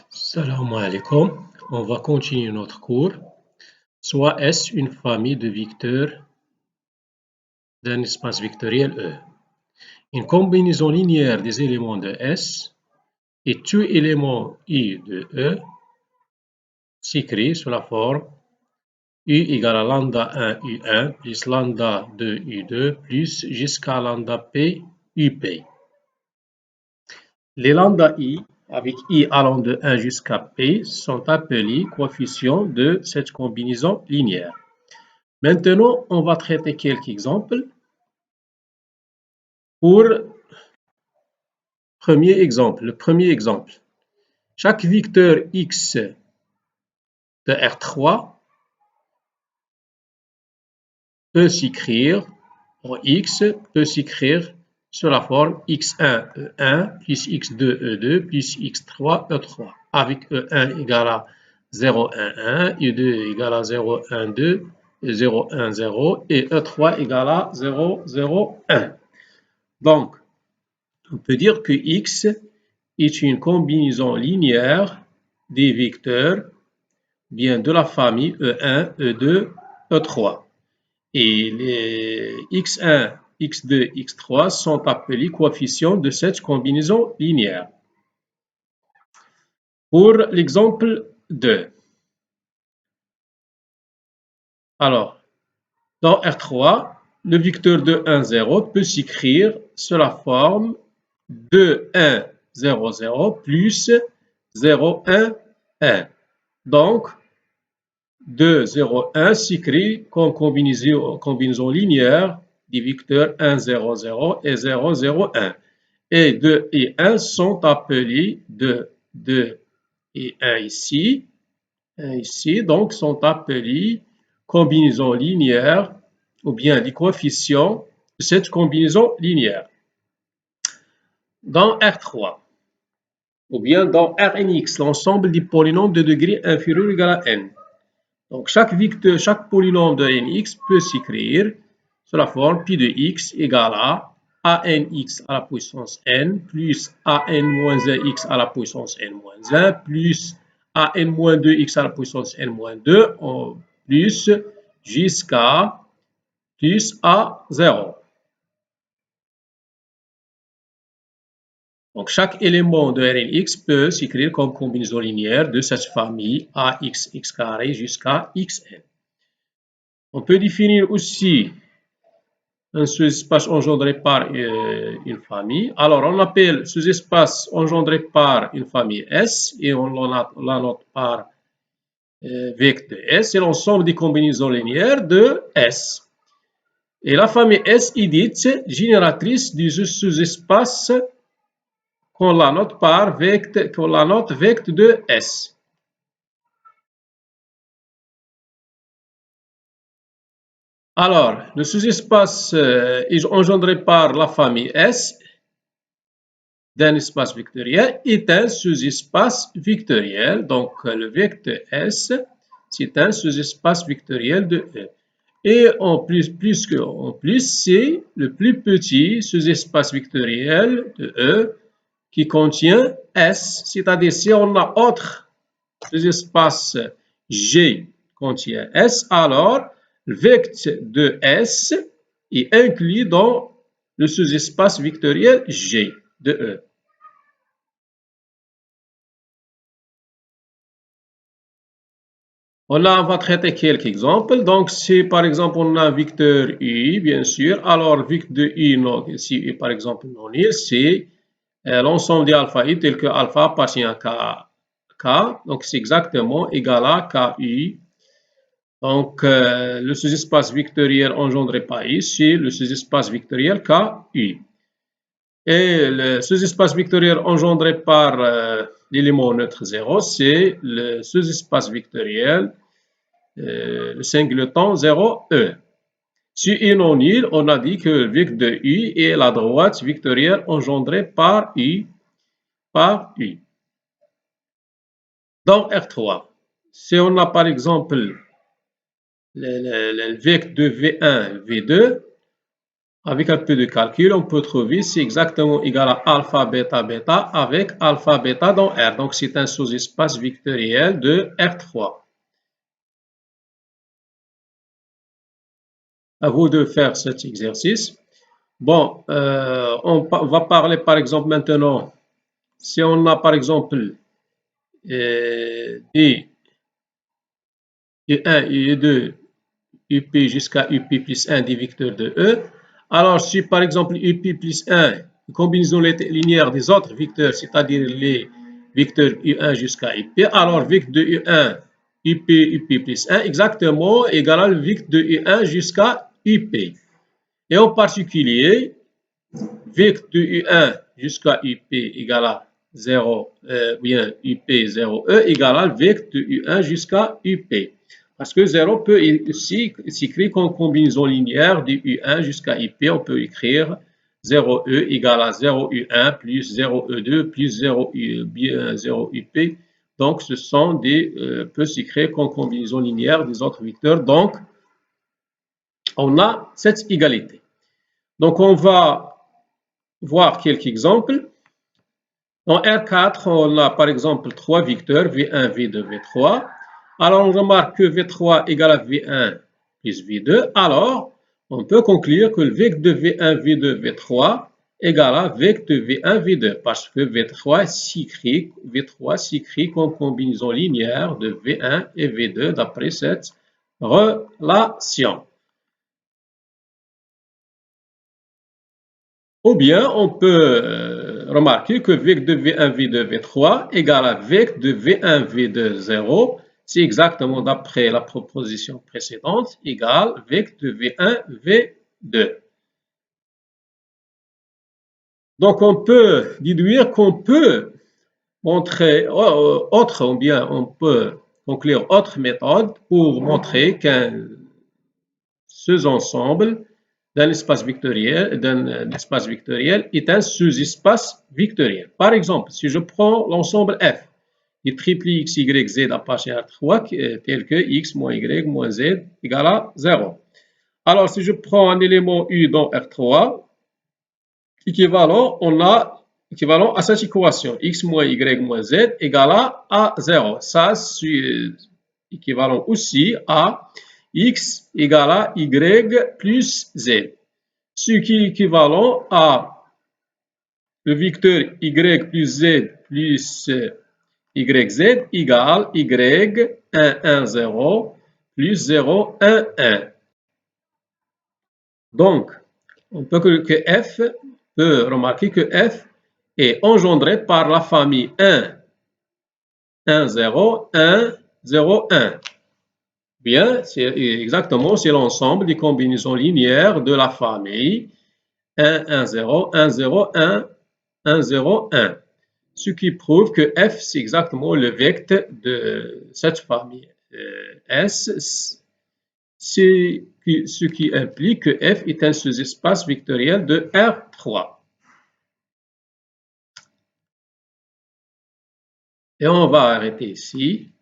Salam alaikum. On va continuer notre cours. Soit S une famille de vecteurs d'un espace vectoriel E. Une combinaison linéaire des éléments de S et tout élément I de E s'écrit sous la forme U égale à lambda 1 U1 plus lambda 2 U2 plus jusqu'à lambda P UP. Les lambda I avec I allant de 1 jusqu'à P sont appelés coefficients de cette combinaison linéaire. Maintenant, on va traiter quelques exemples. Pour le premier exemple, chaque vecteur x de R3 peut s'écrire, sous la forme x1 E1 plus x2 E2 plus x3 E3, avec E1 égale à 0, 1, 1, E2 égale à 0, 1, 2, 0, 1, 0 et E3 égale à 0, 0, 1. Donc, on peut dire que x est une combinaison linéaire des vecteurs bien de la famille E1, E2, E3. Et les x1, x2, x3 sont appelés coefficients de cette combinaison linéaire. Pour l'exemple 2. Alors, dans R3, le vecteur de 1, 0 peut s'écrire sous la forme 2, 1, 0, 0 plus 0, 1, 1. Donc, 2, 0, 1 s'écrit comme combinaison linéaire des vecteurs 1, 0, 0 et 0, 0, 1. Et 2 et 1 sont appelés 2 et 1 ici, donc sont appelés combinaisons linéaires ou bien les coefficients de cette combinaison linéaire. Dans R3, ou bien dans Rnx, l'ensemble des polynômes de degré inférieur ou égal à n. Donc, chaque polynôme de nx peut s'écrire sous la forme pi de x égale à anx à la puissance n plus an-1x à la puissance n-1 plus an-2x à la puissance n-2 plus jusqu'à plus a0. Donc, chaque élément de Rnx peut s'écrire comme combinaison linéaire de cette famille ax x carré jusqu'à xn. On peut définir aussi un sous-espace engendré par une famille. Alors, on appelle sous-espace engendré par une famille S et on la note par vec de S et l'ensemble des combinaisons linéaires de S. Et la famille S est dite génératrice du sous-espace qu'on la note vec de S. Alors, le sous-espace est engendré par la famille S d'un espace vectoriel est un sous-espace vectoriel. Donc, le vecteur S, c'est un sous-espace vectoriel de E. Et en plus, c'est le plus petit sous-espace vectoriel de E qui contient S. C'est-à-dire, si on a autre sous-espace G contient S, alors le vecteur de S est inclus dans le sous-espace vectoriel G de E. On va traiter quelques exemples. Donc, si par exemple on a un vecteur U, bien sûr, alors vecteur de U, si U par exemple non nul, c'est l'ensemble des alpha I tel que alpha appartient à K. Donc, c'est exactement égal à KU. Donc, le sous-espace vectoriel engendré par I, c'est le sous-espace vectoriel KU. Et le sous-espace vectoriel engendré par l'élément neutre 0, c'est le sous-espace vectoriel, le singleton 0E. Si U non nul, on a dit que le vecteur de U est la droite vectorielle engendrée par U. Dans R3, si on a par exemple le vecteur de V1, V2, Avec un peu de calcul, on peut trouver c'est exactement égal à alpha, bêta, bêta avec alpha, bêta dans R. Donc, c'est un sous-espace vectoriel de R3. À vous de faire cet exercice. Bon, on va parler par exemple maintenant, si on a par exemple des U1, U2, UP jusqu'à UP plus 1 des vecteurs de E. Alors, si par exemple UP plus 1, combinaison linéaire des autres vecteurs, c'est-à-dire les vecteurs U1 jusqu'à UP, alors vecteur de U1, UP, UP plus 1, exactement égal à le vecteur de U1 jusqu'à UP. Et en particulier, vecteur de U1 jusqu'à UP égale à 0, bien UP 0E égale à vecteur de U1 jusqu'à UP. Parce que 0 peut aussi s'écrire comme combinaison linéaire de U1 jusqu'à IP. On peut écrire 0E égale à 0U1 plus 0E2 plus 0UP. Donc, ce sont peut s'écrire comme combinaison linéaire des autres vecteurs. Donc, on a cette égalité. Donc, on va voir quelques exemples. Dans R4, on a par exemple trois vecteurs, V1, V2, V3. Alors, on remarque que V3 égale à V1 plus V2. Alors, on peut conclure que le vecteur de V1, V2, V3 égale à vecteur de V1, V2 parce que V3 s'écrit comme combinaison linéaire de V1 et V2 d'après cette relation. Ou bien, on peut remarquer que vecteur de V1, V2, V3 égale à vecteur de V1, V2, 0. C'est exactement d'après la proposition précédente, égale vecteur de V1, V2. Donc, on peut déduire qu'on peut montrer ou bien on peut conclure autre méthode pour montrer qu'un sous-ensemble d'un espace vectoriel est un sous-espace vectoriel. Par exemple, si je prends l'ensemble F, il triple x, y, z appartient à 3, tel que x moins y moins z égale à 0. Alors, si je prends un élément U dans R3, on a équivalent à cette équation, x moins y moins z égale à 0. Ça, c'est équivalent aussi à x égale à y plus z. Ce qui est équivalent à le vecteur y plus z plus yz égale y 1, 1, 0 plus 0, 1, 1. Donc, on peut remarquer que f est engendré par la famille 1, 1, 0, 1, 0, 1. Bien, c'est l'ensemble des combinaisons linéaires de la famille 1, 1, 0, 1, 0, 1, 1, 0, 1. Ce qui prouve que f, c'est exactement le vecteur de cette famille S, ce qui implique que f est un sous-espace vectoriel de R3. Et on va arrêter ici.